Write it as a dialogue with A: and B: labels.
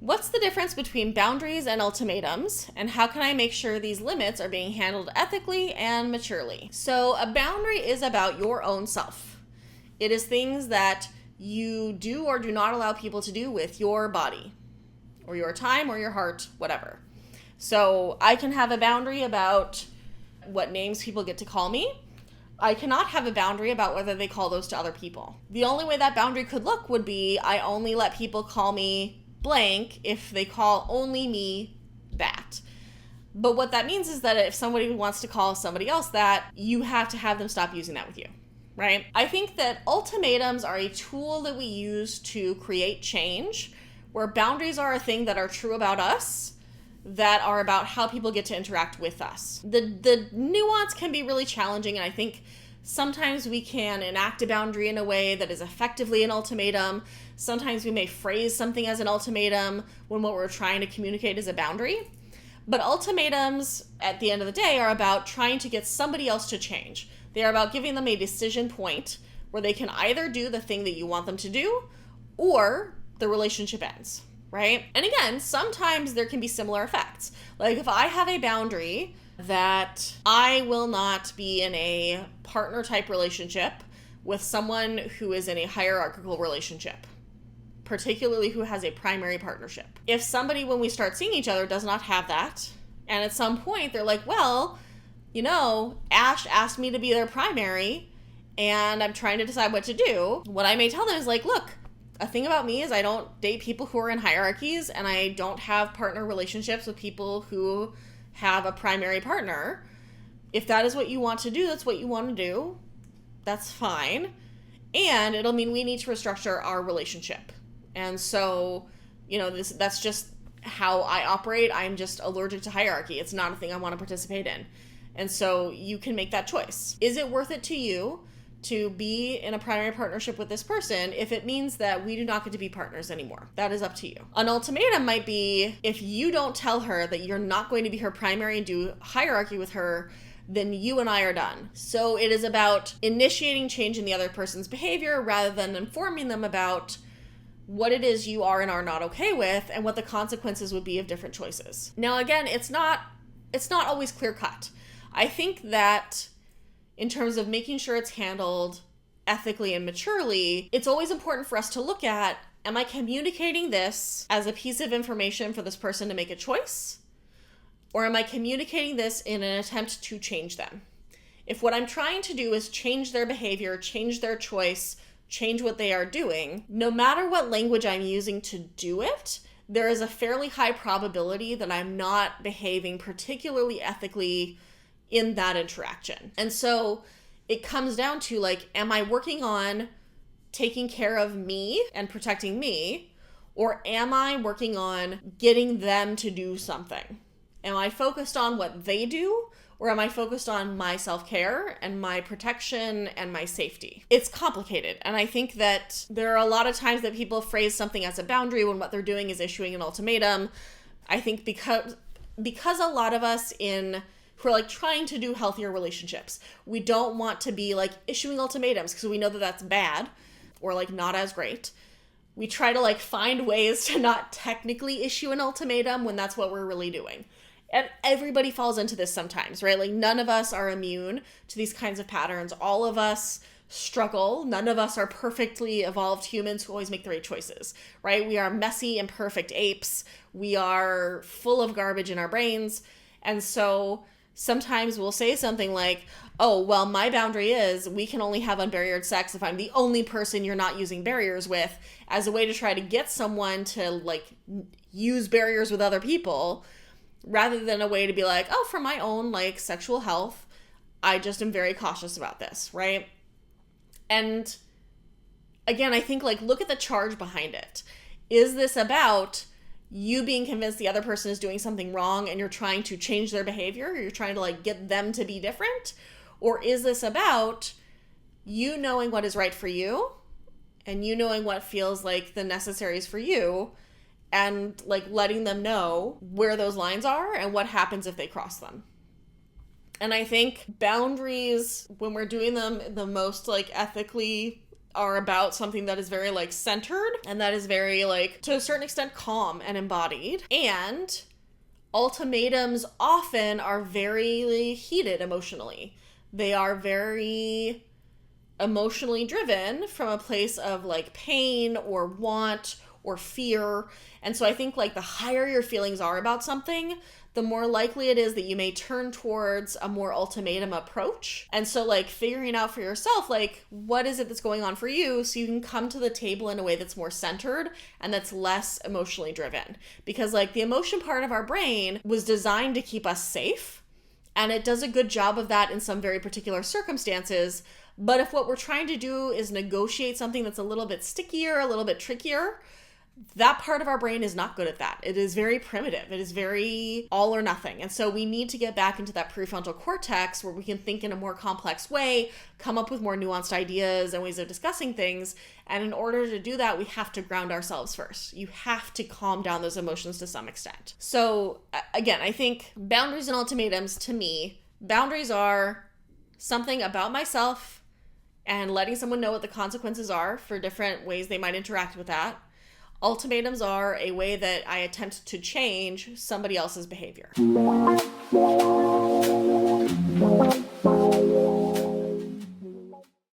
A: What's the difference between boundaries and ultimatums, and how can I make sure these limits are being handled ethically and maturely? So a boundary is about your own self. It is things that you do or do not allow people to do with your body or your time or your heart, whatever. So I can have a boundary about what names people get to call me. I cannot have a boundary about whether they call those to other people. The only way that boundary could look would be I only let people call me blank if they call only me that. But what that means is that if somebody wants to call somebody else that, you have to have them stop using that with you, right? I think that ultimatums are a tool that we use to create change, where boundaries are a thing that are true about us, that are about how people get to interact with us. The nuance can be really challenging, and I think sometimes we can enact a boundary in a way that is effectively an ultimatum. Sometimes we may phrase something as an ultimatum when what we're trying to communicate is a boundary. But ultimatums, at the end of the day, are about trying to get somebody else to change. They are about giving them a decision point where they can either do the thing that you want them to do, or the relationship ends. Right? And again, sometimes there can be similar effects. Like if I have a boundary that I will not be in a partner type relationship with someone who is in a hierarchical relationship, particularly who has a primary partnership. If somebody, when we start seeing each other, does not have that, and at some point they're like, well, you know, Ash asked me to be their primary and I'm trying to decide what to do, what I may tell them is like, look, a thing about me is I don't date people who are in hierarchies, and I don't have partner relationships with people who have a primary partner. If that is what you want to do, that's what you want to do. That's fine. And it'll mean we need to restructure our relationship. And so, you know, that's just how I operate. I'm just allergic to hierarchy. It's not a thing I want to participate in. And so you can make that choice. Is it worth it to you to be in a primary partnership with this person if it means that we do not get to be partners anymore? That is up to you. An ultimatum might be if you don't tell her that you're not going to be her primary and do hierarchy with her, then you and I are done. So it is about initiating change in the other person's behavior rather than informing them about what it is you are and are not okay with and what the consequences would be of different choices. Now, again, it's not always clear cut. I think that in terms of making sure it's handled ethically and maturely, it's always important for us to look at, am I communicating this as a piece of information for this person to make a choice? Or am I communicating this in an attempt to change them? If what I'm trying to do is change their behavior, change their choice, change what they are doing, no matter what language I'm using to do it, there is a fairly high probability that I'm not behaving particularly ethically in that interaction. And so it comes down to like, am I working on taking care of me and protecting me, or am I working on getting them to do something? Am I focused on what they do, or am I focused on my self-care and my protection and my safety? It's complicated, and I think that there are a lot of times that people phrase something as a boundary when what they're doing is issuing an ultimatum. I think because a lot of us who are like trying to do healthier relationships, we don't want to be like issuing ultimatums because we know that that's bad or like not as great. We try to like find ways to not technically issue an ultimatum when that's what we're really doing. And everybody falls into this sometimes, right? Like none of us are immune to these kinds of patterns. All of us struggle. None of us are perfectly evolved humans who always make the right choices, right? We are messy, imperfect apes. We are full of garbage in our brains. And so sometimes we'll say something like, oh, well, my boundary is we can only have unbarriered sex if I'm the only person you're not using barriers with, as a way to try to get someone to like use barriers with other people, rather than a way to be like, oh, for my own like sexual health, I just am very cautious about this, right? And again, I think like look at the charge behind it. Is this about you being convinced the other person is doing something wrong and you're trying to change their behavior, or you're trying to like get them to be different? Or is this about you knowing what is right for you and you knowing what feels like the necessaries for you, and like letting them know where those lines are and what happens if they cross them? And I think boundaries, when we're doing them the most like ethically are about something that is very like centered and that is very like to a certain extent calm and embodied. And ultimatums often are very heated emotionally. They are very emotionally driven from a place of like pain or want or fear. And so I think like the higher your feelings are about something, the more likely it is that you may turn towards a more ultimatum approach. And so like figuring out for yourself, like what is it that's going on for you so you can come to the table in a way that's more centered and that's less emotionally driven. Because like the emotion part of our brain was designed to keep us safe, and it does a good job of that in some very particular circumstances. But if what we're trying to do is negotiate something that's a little bit stickier, a little bit trickier, that part of our brain is not good at that. It is very primitive. It is very all or nothing. And so we need to get back into that prefrontal cortex where we can think in a more complex way, come up with more nuanced ideas and ways of discussing things. And in order to do that, we have to ground ourselves first. You have to calm down those emotions to some extent. So again, I think boundaries and ultimatums, to me, boundaries are something about myself and letting someone know what the consequences are for different ways they might interact with that. Ultimatums are a way that I attempt to change somebody else's behavior.